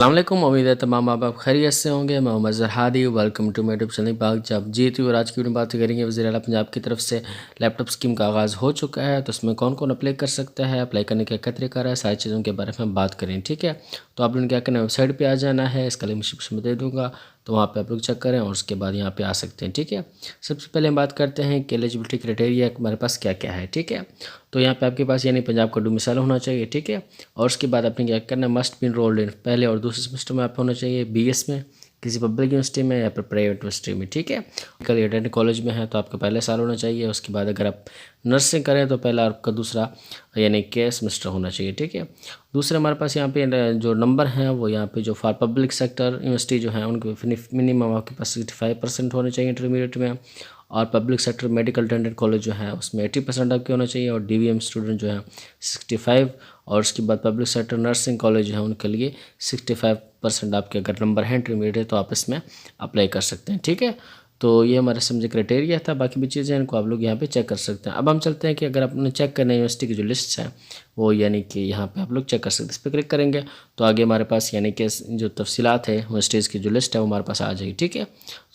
अस्सलामुअलैकुम। उम्मीद है तमाम आप खैरियत से होंगे। मैं Mohammad Zarhadi, welcome to my YouTube channel Pak जब जीत हुई। और आज की वीडियो में बात करेंगे वज़ीर आला पंजाब की तरफ से लैपटॉप स्कीम का आगाज़ हो चुका है, तो उसमें कौन कौन अप्लाई कर सकता है, अप्लाई करने का क्या तरीका है, सारी चीज़ों के बारे में हम बात करें। ठीक है, तो आप लोगों ने क्या करना है, वेबसाइट पर आ जाना है, इसका लिंक डिस्क्रिप्शन में दे दूँगा, तो वहाँ पे आप लोग चेक करें और उसके बाद यहाँ पे आ सकते हैं। ठीक है, सबसे पहले हम बात करते हैं कि एलिजिबिलिटी क्राइटेरिया हमारे पास क्या क्या है। ठीक है, तो यहाँ पे आपके पास यानी पंजाब का डोमिसाइल होना चाहिए। ठीक है, और उसके बाद आपने क्या करना है, मस्ट बी इनरोल्ड इन पहले और दूसरे सेमेस्टर में आप होना चाहिए बीएस में, किसी पब्लिक यूनिवर्सिटी में या फिर प्राइवेट यूनिवर्सिटी में। ठीक है, कल एडेड कॉलेज में है तो आपका पहले साल होना चाहिए। उसके बाद अगर आप नर्सिंग करें तो पहला आपका दूसरा यानी के सेमेस्टर होना चाहिए। ठीक है, दूसरे हमारे पास यहाँ पे जो नंबर हैं वो यहाँ पे जो फॉर पब्लिक सेक्टर यूनिवर्सिटी जो है उनके मिनिमम आपके पास 65% होने चाहिए इंटरमीडिएट में, और public sector medical dental college जो है उसमें 80% आपके होना चाहिए, और डीवीएम स्टूडेंट जो है 65, और उसके बाद पब्लिक सेक्टर नर्सिंग कॉलेज जो है उनके लिए 65% आपके अगर नंबर है इंटरमीडिएट तो आप इसमें अप्लाई कर सकते हैं। ठीक है, तो ये हमारा समझे क्राइटेरिया था, बाकी भी चीज़ें इनको आप लोग यहाँ पे चेक कर सकते हैं। अब हम चलते हैं कि अगर आपने चेक करना है यूनिवर्सिटी की जो लिस्ट है वो यानी कि यहाँ पे आप लोग चेक कर सकते हैं। इस पर क्लिक करेंगे तो आगे हमारे पास यानी कि जो तफसीलात है यूनिवर्सिटीज़ की जो लिस्ट है वो हमारे पास आ जाएगी। ठीक है,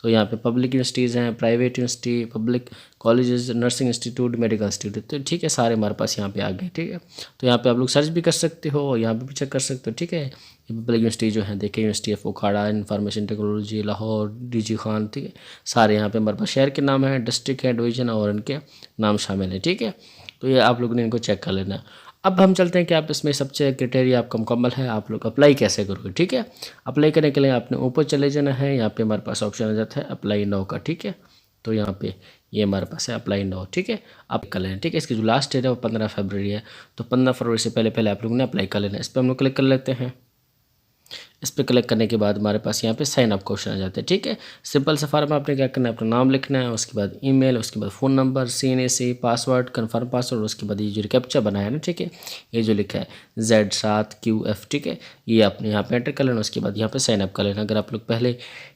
तो यहाँ पे पब्लिक यूनिवर्सिटीज़ हैं, private university, public colleges, nursing institute, medical institute, तो ठीक है सारे हमारे पास यहाँ पे आ गए। ठीक है, तो यहाँ पे आप लोग सर्च भी कर सकते हो, यहाँ पे भी चेक कर सकते हो। ठीक है, ये पब्लिक यूनिवर्सिटी जो है देखिए, यूनिवर्सिटी ऑफ उखाड़ा, information technology Lahore, DG Khan, ठीक है सारे यहाँ पे हमारे पास शहर के नाम है, डिस्ट्रिक्ट है, डिवीजन और इनके नाम शामिल है। ठीक है, तो ये आप लोगों ने इनको चेक कर लेना है। अब हम चलते हैं कि आप इसमें सबसे क्राइटेरिया आपका मुकम्मल है, आप लोग अप्लाई कैसे करोगे। ठीक है, अप्लाई करने के लिए आपने ऊपर चले जाना है, यहाँ पे हमारे पास ऑप्शन आ जाता है अप्लाई नाउ का। ठीक है, तो यहाँ पे ये हमारे पास है अप्लाई नाउ। ठीक है, आप कर लेना। ठीक है, इसकी जो लास्ट डेट है वो 15 फरवरी है, तो 15 फरवरी से पहले पहले आप लोगों ने अप्लाई कर लेना है। इस पर हम लोग क्लिक कर लेते हैं। इस पर क्लिक करने के बाद हमारे पास यहाँ पे साइन अप क्वेश्चन आ जाते हैं। ठीक है, सिंपल सा फॉर्म आपने क्या करना है, अपना नाम लिखना है, उसके बाद ईमेल, उसके बाद phone number, CNAC, password, confirm password, उसके बाद ये जो कैप्चा बनाया है ना, ठीक है, ये जो लिखा है Z7QF, ठीक है, ये आपने यहाँ पे एंटर कर लेना। उसके बाद यहाँ पे साइन अप कर लेना। अगर आप लोग पहले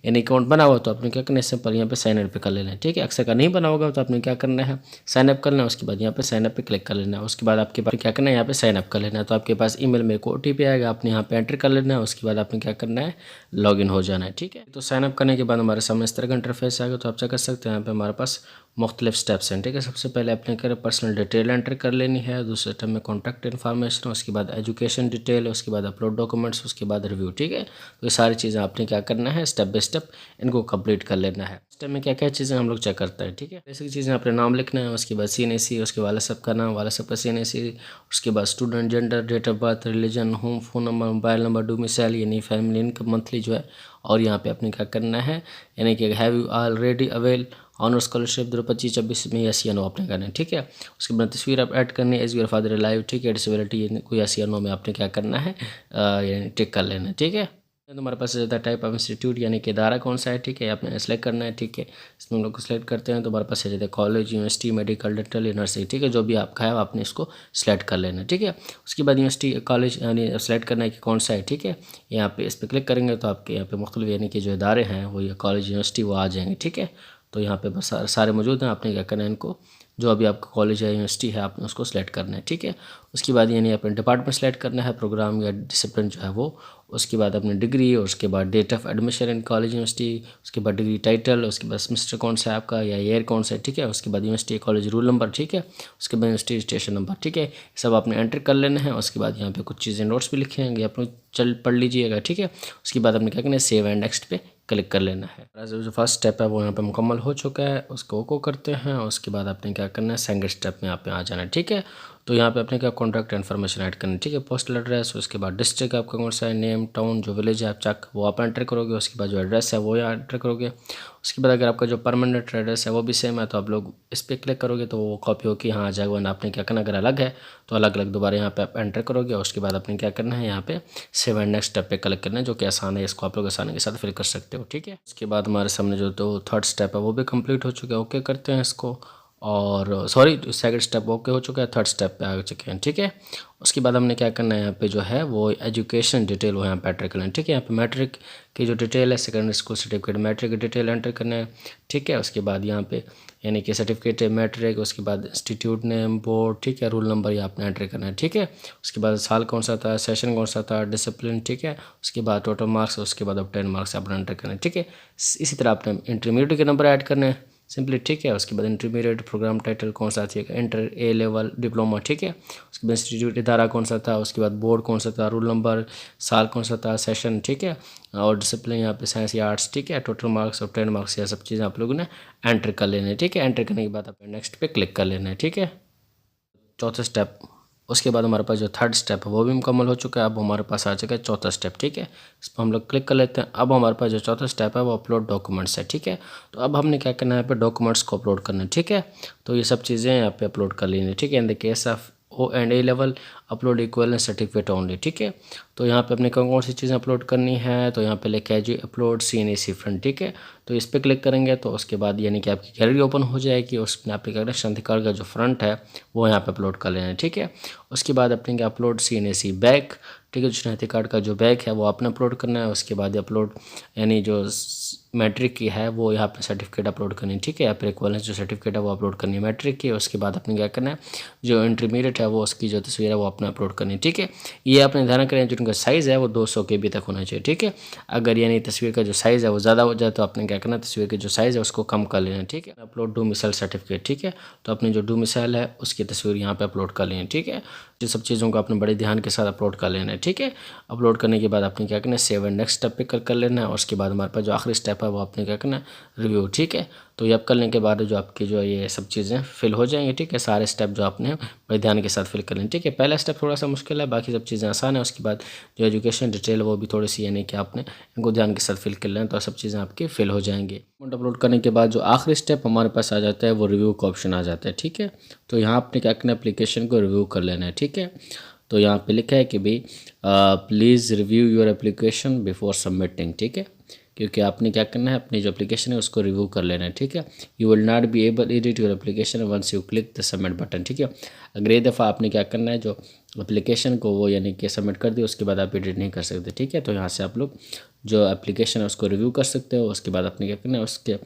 यानी अकाउंट बना हुआ तो आपने क्या करना है, सिंपल यहाँ पे साइन अप पे कर लेना है। ठीक है, अक्सर का नहीं बना होगा तो आपने क्या करना है, साइन अप करना है, उसके बाद यहाँ पे साइन अप पे क्लिक कर लेना है। उसके बाद आपके पास क्या करना है, यहाँ पे साइन अप कर लेना है, तो आपके पास ईमेल में एक OTP आएगा, आपने यहाँ पे एंटर कर लेना है। उसके बाद आपने क्या करना है, लॉगिन हो जाना है। ठीक है, तो साइन अप करने के बाद हमारे सामने इस तरह का इंटरफेस आएगा, तो आप चेक कर सकते हैं यहाँ पे हमारे पास मुख्तलिफ स्टेप्स हैं। ठीक है, सबसे पहले आपने क्या पर्सनल डिटेल एंटर कर लेनी है, दूसरे स्टेप में कॉन्टैक्ट इन्फॉर्मेशन, उसके बाद एजुकेशन डिटेल, उसके बाद अपलोड डॉक्यूमेंट्स, उसके बाद रिव्यू। ठीक है, तो ये सारी चीज़ें आपने क्या करना है, स्टेप बाय स्टेप इनको कंप्लीट कर लेना है। स्टेप में क्या क्या चीज़ें हम लोग चेक करते हैं। ठीक है, बेसिक चीज़ें अपने नाम लिखना है, उसके बाद CNAC, उसके बाद सब का नाम, वाला सब का CNAC, उसके बाद student, gender, date of birth, religion, home, phone number, mobile number, domicile यानी फैमिली इनकम मंथली जो है, और यहाँ पे आपने क्या करना है यानी कि have you already avail honour scholarship 2025-26 में यस या नो आपने करना है। ठीक है, उसके बाद तस्वीर आप ऐड करनी है, एज योर फादर लाइव, ठीक है, डिसेबिलिटी कोई यस या नो में आपने क्या करना है यानी टिक कर लेना है। ठीक है, तो हमारे पास ज़्यादा टाइप ऑफ इंस्टीट्यूट यानी कि इदारा कौन सा है, ठीक है, आपने सेलेक्ट करना है। ठीक है, इसमें हम लोग को सिलेक्ट करते हैं तो हमारे पास है college, university, medical, dental, university, ठीक है, जो भी आपका है आपने इसको सिलेक्ट कर लेना है। ठीक है, उसके बाद यूनिवर्सिटी कॉलेज यानी सेलेक्ट करना है कि कौन सा है। ठीक है, यहाँ पे इस पर क्लिक करेंगे तो आपके यहाँ पे मुख्तलिफ यानी कि जो इदारे हैं वो ये कॉलेज, यूनिवर्सिटी वो आ जाएंगे। ठीक है, तो यहाँ पे बस सारे मौजूद हैं, आपने क्या करना है, इनको जो अभी आपका कॉलेज है, यूनिवर्सिटी है, आपने उसको सेलेक्ट करना है। ठीक है, उसके बाद यानी अपने डिपार्टमेंट सेलेक्ट करना है, प्रोग्राम या डिसिप्लिन जो है वो, उसके बाद अपनी डिग्री, और उसके बाद date of admission in college, university, उसके बाद डिग्री टाइटल, उसके बाद सेमेस्टर कौन सा है आपका या ईयर कौन सा है। ठीक है, उसके बाद यूनिवर्सिटी कॉलेज रूल नंबर, ठीक है, उसके बाद यूनिवर्सिटी स्टेशन नंबर। ठीक है, सब आपने एंटर कर लेना है। उसके बाद यहाँ पे कुछ चीज़ें नोट्स भी लिखे होंगे, आप लोग चल पढ़ लीजिएगा। ठीक है, उसके बाद आपने क्या करना है, सेव एंड नेक्स्ट पे क्लिक कर लेना है। जो फर्स्ट स्टेप है वो यहाँ पे मुकम्मल हो चुका है, उसको ओको करते हैं। उसके बाद आपने क्या करना है, सेकंड स्टेप में यहाँ पे आ जाना है। ठीक है, तो यहाँ पे आपने क्या कॉन्टैक्ट इन्फॉर्मेशन ऐड करनी है। ठीक है, पोस्टल एड्रेस, उसके बाद डिस्ट्रिक्ट आपका कौन सा है, नेम, टाउन, जो विलेज है आप चक वो आप एंटर करोगे। उसके बाद जो एड्रेस है वो यहाँ एंटर करोगे। उसके बाद अगर आपका जो परमानेंट एड्रेस है वो भी सेम है तो आप लोग इस पर क्लिक करोगे तो वो कॉपी होकर यहाँ आ जाएगा। वरना आपने क्या करना, अगर अलग है तो अलग अलग दोबारा यहाँ पे आप एंटर करोगे। और उसके बाद आपने क्या करना है, यहाँ पे सेव एंड नेक्स्ट स्टेप पे क्लिक करना है, जो कि आसान है, इसको आप लोग आसानी के साथ फिल कर सकते हो। ठीक है, उसके बाद हमारे सामने जो तो थर्ड स्टेप है वो भी कंप्लीट हो चुका है, ओके करते हैं इसको। और सॉरी सेकंड स्टेप ओके हो चुका है, थर्ड स्टेप पे आ चुके हैं। ठीक है, उसके बाद हमने क्या करना है, यहाँ पे जो है वो एजुकेशन डिटेल वो यहाँ पे एंटर करना है। ठीक है, यहाँ पे मैट्रिक की जो डिटेल है, सेकेंडरी स्कूल सर्टिफिकेट मैट्रिक की डिटेल एंटर करना है। ठीक है, उसके बाद यहाँ पे यानी कि सर्टिफिकेट है मैट्रिक, उसके बाद इंस्टीट्यूट नेम, बोर्ड, ठीक है, रोल नंबर ये आपने एंटर करना है। ठीक है, उसके बाद साल कौन सा था, सेशन कौन सा था, डिसिप्लिन, ठीक है, उसके बाद टोटल मार्क्स, उसके बाद अब 10 मार्क्स आपने एंटर करना है। ठीक है, इसी तरह आपने इंटरमीडिएट के नंबर ऐड करने हैं सिंपली। ठीक है, उसके बाद इंटरमीडिएट प्रोग्राम टाइटल कौन सा था, इंटर ए लेवल डिप्लोमा। ठीक है, उसके बाद इंस्टीट्यूट इदारा कौन सा था, उसके बाद बोर्ड कौन सा था, रोल नंबर, साल कौन सा था, सेशन, ठीक है, और डिसिप्लिन यहाँ पे साइंस या आर्ट्स। ठीक है, टोटल मार्क्स और 10 मार्क्स, यह सब चीज़ें आप लोगों ने एंटर कर लेने हैं। ठीक है, एंटर करने के बाद आपने नेक्स्ट पे क्लिक कर लेना है। ठीक है, चौथा स्टेप, उसके बाद हमारे पास जो थर्ड स्टेप है वो भी मुकम्मल हो चुका है। अब हमारे पास आ चुका है चौथा स्टेप। ठीक है, इस पर हम लोग क्लिक कर लेते हैं। अब हमारे पास जो चौथा स्टेप है वो अपलोड डॉक्यूमेंट्स है। ठीक है, तो अब हमने क्या करना है, यहाँ पे डॉक्यूमेंट्स को अपलोड करना है। ठीक है, तो ये सब चीज़ें यहाँ पे अपलोड कर लेनी है। ठीक है, in the case of O&A level upload equivalent certificate only. ठीक है, तो यहाँ पे अपने कौन कौन सी चीज़ें अपलोड करनी है, तो यहाँ पे लिखा है जी अपलोड CNAC फ्रंट। ठीक है, तो इस पर क्लिक करेंगे तो उसके बाद यानी कि आपकी गैलरी ओपन हो जाएगी। उसमें आपके क्या करना है, शांति कार्ड का जो फ्रंट है वो यहाँ पे अपलोड कर लेना है। ठीक है, उसके बाद अपने क्या अपलोड CNAC बैक। ठीक है, जो शनाख्ती कार्ड का जो बैक है वो आपने अपलोड करना है। उसके बाद अपलोड यानी जो मैट्रिक की है वो यहाँ पे सर्टिफिकेट अपलोड करनी है। ठीक है, यहाँ पर इक्विवेलेंस जो सर्टिफिकेट है वो अपलोड करनी है मैट्रिक की। उसके बाद अपने क्या करना है, जो इंटरमीडिएट है वो उसकी जो तस्वीर है वो अपने अपलोड करनी है। ठीक है, ये आपने ध्यान करें जो उनका साइज़ है वो 200 KB तक होना चाहिए। ठीक है, अगर यानी तस्वीर का जो साइज़ है वो ज़्यादा हो जाए तो आपने क्या करना है, तस्वीर की जो साइज़ है उसको कम कर लेना है। ठीक है, अपलोड डोमिसाइल सर्टिफिकेट। ठीक है, तो अपनी जो डोमिसाइल है उसकी तस्वीर यहाँ पे अपलोड कर लेनी है। ठीक है, ये सब चीज़ों को आपने बड़े ध्यान के साथ अपलोड कर लेना है। ठीक है, अपलोड करने के बाद आपने क्या करना है, सेव एंड नेक्स्ट स्टेप पे कर लेना है। और उसके बाद हमारे पास जो आखिरी स्टेप है वो आपने क्या करना है, रिव्यू। ठीक है, तो ये आप करने के बाद जो आपकी जो ये सब चीज़ें फिल हो जाएंगी। ठीक है, सारे स्टेप जो आपने बड़े ध्यान के साथ फिल कर लें। ठीक है, पहला स्टेप थोड़ा सा मुश्किल है, बाकी सब चीज़ें आसान है। उसके बाद जो एजुकेशन डिटेल वो भी थोड़ी सी यानी कि आपने इनको ध्यान के साथ फिल कर लें तो सब चीज़ें आपकी फिल हो जाएंगी। डॉक्यूमेंट अपलोड करने के बाद जो आखिरी स्टेप हमारे पास आ जाता है वो रिव्यू का ऑप्शन आ जाता है। ठीक है, तो यहाँ आपने क्या करना है, एप्लीकेशन को रिव्यू कर लेना है। ठीक है, तो यहाँ पे लिखा है कि भाई please review your application before submitting. ठीक है, क्योंकि आपने क्या करना है, अपनी जो एप्लीकेशन है उसको रिव्यू कर लेना है। ठीक है, you will not be able edit your application once you click the submit button. ठीक है, अगर ये दफ़ा आपने क्या करना है, जो एप्लीकेशन को वो यानी कि सबमिट कर दिया उसके बाद आप एडिट नहीं कर सकते। ठीक है, तो यहाँ से आप लोग जो एप्लीकेशन है उसको रिव्यू कर सकते हो। उसके बाद आपने क्या करना है, उसके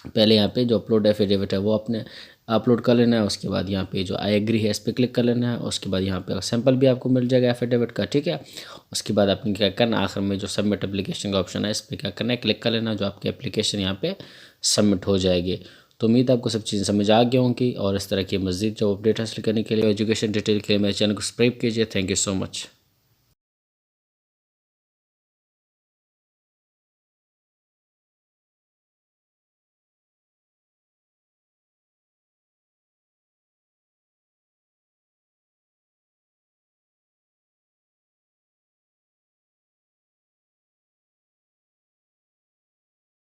पहले यहाँ पे जो अपलोड एफिडेविट है वो आपने अपलोड कर लेना है। उसके बाद यहाँ पे जो आई एग्री है इस पर क्लिक कर लेना है। उसके बाद यहाँ पे सैंपल भी आपको मिल जाएगा एफिडेविट का। ठीक है, उसके बाद आपने क्या करना, आखिर में जो सबमिट एप्लीकेशन का ऑप्शन है इस पर क्या करना है, क्लिक कर लेना, जो आपकी एप्लीकेशन यहाँ पे सबमिट हो जाएगी। तो उम्मीद आपको सब चीज़ें समझ आ गई होंगी। और इस तरह की मज़ीद जो अपडेट हासिल करने के लिए एजुकेशन डिटेल के लिए मेरे चैनल को सब्सक्राइब कीजिए। Thank you so much.